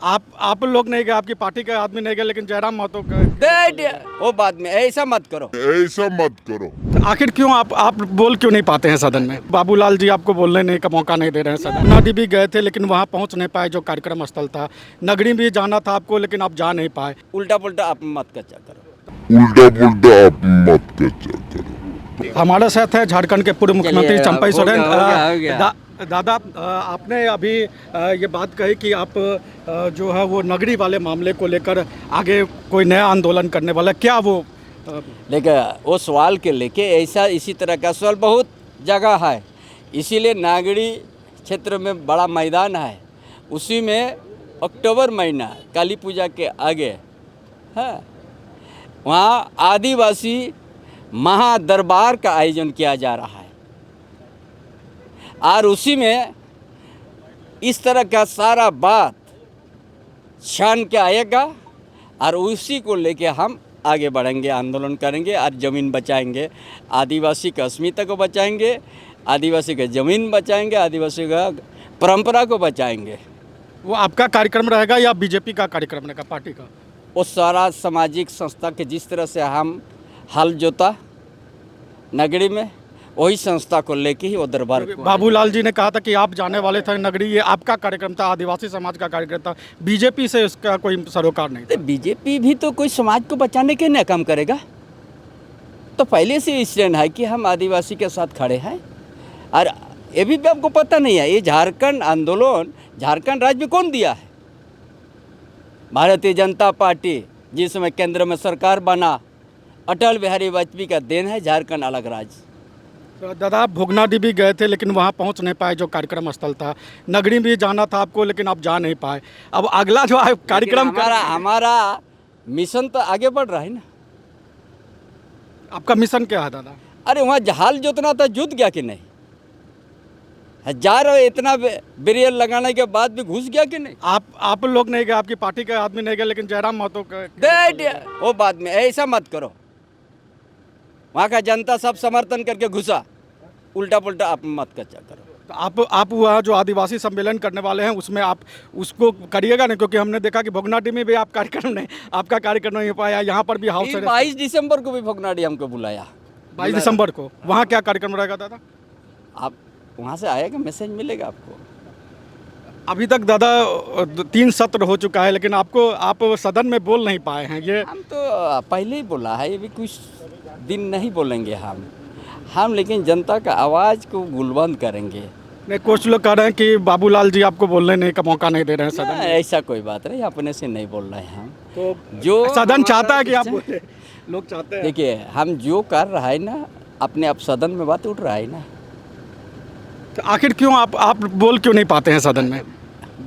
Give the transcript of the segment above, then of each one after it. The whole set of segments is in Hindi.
आप लोग नहीं गए, आपकी पार्टी के आदमी नहीं गए, लेकिन जयराम महतो गए। वो बाद में ऐसा मत करो। तो आखिर क्यों आप बोल क्यों नहीं पाते हैं सदन में? बाबूलाल जी आपको बोलने नहीं का मौका नहीं दे रहे हैं सदन। नादी भी गए थे लेकिन वहाँ पहुँच नहीं पाए जो कार्यक्रम स्थल था। नगरी भी जाना था आपको लेकिन आप जा नहीं पाए। उल्टा पुल्टा आप मत कच्चा करो। हमारे साथ है झारखंड के पूर्व मुख्यमंत्री चंपई सोरेन। हो गया। दादा, आपने अभी ये बात कही कि आप जो है वो नगरी वाले मामले को लेकर आगे कोई नया आंदोलन करने वाला, क्या वो लेकिन वो सवाल के लेके ऐसा इसी तरह का सवाल बहुत जगह है, इसीलिए नागरी क्षेत्र में बड़ा मैदान है, उसी में अक्टूबर महीना काली पूजा के आगे है, वहाँ आदिवासी महादरबार का आयोजन किया जा रहा है और उसी में इस तरह का सारा बात छान के आएगा और उसी को लेके हम आगे बढ़ेंगे, आंदोलन करेंगे और ज़मीन बचाएंगे, आदिवासी का अस्मिता को बचाएंगे, आदिवासी का ज़मीन बचाएंगे, आदिवासी का परंपरा को बचाएंगे। वो आपका कार्यक्रम रहेगा या बीजेपी का कार्यक्रम रहेगा, पार्टी का? वो सारा सामाजिक संस्था के जिस तरह से हम हल जोता नगरी में, वही संस्था को लेके ही वो दरबार को। बाबूलाल जी ने कहा था कि आप जाने वाले थे नगरी, ये आपका कार्यक्रम था, आदिवासी समाज का कार्यक्रम था, बीजेपी से इसका कोई सरोकार नहीं था। बीजेपी भी तो कोई समाज को बचाने के लिए काम करेगा, तो पहले से स्टैंड है कि हम आदिवासी के साथ खड़े हैं। और ये भी आपको पता नहीं है, ये झारखंड आंदोलन झारखंड राज्य में कौन दिया है? भारतीय जनता पार्टी जिस समय केंद्र में सरकार बना, अटल बिहारी वाजपेयी का देन है झारखंड अलग राज्य। तो दादा, आप भोगनाडी भी गए थे लेकिन वहाँ पहुँच नहीं पाए जो कार्यक्रम स्थल था। नगरी भी जाना था आपको लेकिन आप जा नहीं पाए। अब अगला जो कार्यक्रम हमारा मिशन तो आगे बढ़ रहा है ना। आपका मिशन क्या है दादा? अरे वहाँ जहाल जोतना था, जुत गया कि नहीं? हजार इतना बैरियर लगाने के बाद भी घुस गया कि नहीं? आप लोग नहीं गए, आपकी पार्टी के आदमी नहीं गए, लेकिन जयराम महतो वो बाद में ऐसा मत करो। वहाँ का जनता सब समर्थन करके घुसा, उल्टा पुल्टा आप मत कच्चा करो। तो आप वहाँ जो आदिवासी सम्मेलन करने वाले हैं उसमें आप उसको करिएगा नहीं, क्योंकि हमने देखा कि भोगनाडी में भी आप कार्यक्रम नहीं, आपका कार्यक्रम नहीं हो पाया। यहाँ पर भी हाउस 22 दिसंबर को भी भोगनाडी हमको बुलाया। 22 दिसंबर को वहाँ क्या कार्यक्रम रहेगा दादा? आप वहाँ से आएगा, मैसेज मिलेगा आपको। अभी तक दादा 3 सत्र हो चुका है लेकिन आप सदन में बोल नहीं पाए हैं। ये हम तो पहले ही बोला है, ये भी कुछ दिन नहीं बोलेंगे हम लेकिन जनता का आवाज़ को बुलंद करेंगे। नहीं, कुछ लोग कह रहे हैं कि बाबूलाल जी आपको बोलने नहीं का मौका नहीं दे रहे हैं सदन में। ऐसा कोई बात नहीं, अपने से नहीं बोल रहे हैं हम। तो जो सदन चाहता है कि आप बोले, लोग चाहते हैं। देखिए, हम जो कर रहा है ना, अपने आप सदन में बात उठ रहा है ना। तो आखिर क्यों आप बोल क्यों नहीं पाते हैं सदन में?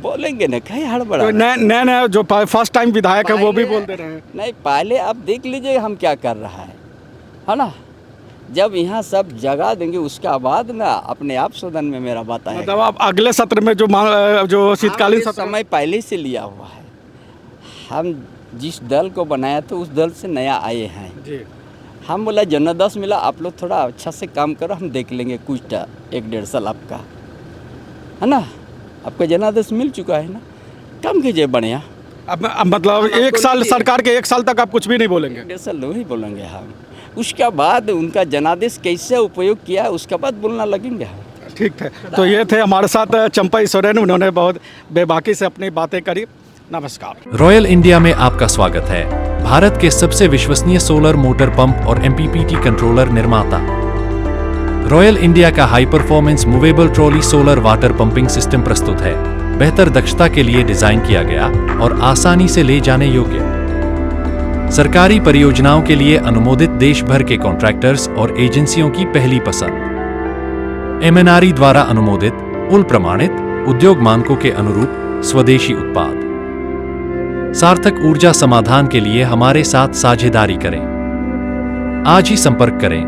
बोलेंगे ना, कहीं हड़बड़ा। नए जो फर्स्ट टाइम विधायक है वो भी बोल दे रहे हैं। नहीं, पहले आप देख लीजिए हम क्या कर रहा है ना। जब यहाँ सब जगा देंगे उसका बाद ना अपने आप सदन में मेरा बात आएगा। मतलब आप अगले सत्र में जो शीतकालीन सत्र समय पहले से लिया हुआ है। हम जिस दल को बनाया तो उस दल से नया आए हैं जी। हम बोला जनादेश मिला, आप लोग थोड़ा अच्छा से काम करो, हम देख लेंगे कुछ 1-1.5 साल आपका, है ना। आपका जनादेश मिल चुका है ना, काम कीजिए बढ़िया। अब मतलब 1 साल सरकार के 1 साल तक आप कुछ भी नहीं बोलेंगे? 1.5 साल नहीं बोलेंगे हम, उसके बाद उनका जनादेश कैसे उपयोग किया उसके बाद बोलना लगेंगे हम। ठीक है, तो ये थे हमारे साथ चंपई सोरेन, उन्होंने बहुत बेबाकी से अपनी बातें करी। नमस्कार। रॉयल इंडिया में आपका स्वागत है। भारत के सबसे विश्वसनीय सोलर मोटर पंप और MPPT कंट्रोलर निर्माता। रॉयल इंडिया का high performance movable trolley solar water pumping system प्रस्तुत है। बेहतर दक्षता के लिए डिजाइन किया गया और आसानी से ले जाने योग्य। सरकारी परियोजनाओं के लिए अनुमोदित देश भर के कॉन्ट्रैक्टर्स और एजेंसियों की पहली पसंद। MNRE द्वारा अनुमोदित, उल प्रमाणित, उद्योग मानकों के अनुरूप स्वदेशी उत्पाद। सार्थक ऊर्जा समाधान के लिए हमारे साथ साझेदारी करें। आज ही संपर्क करें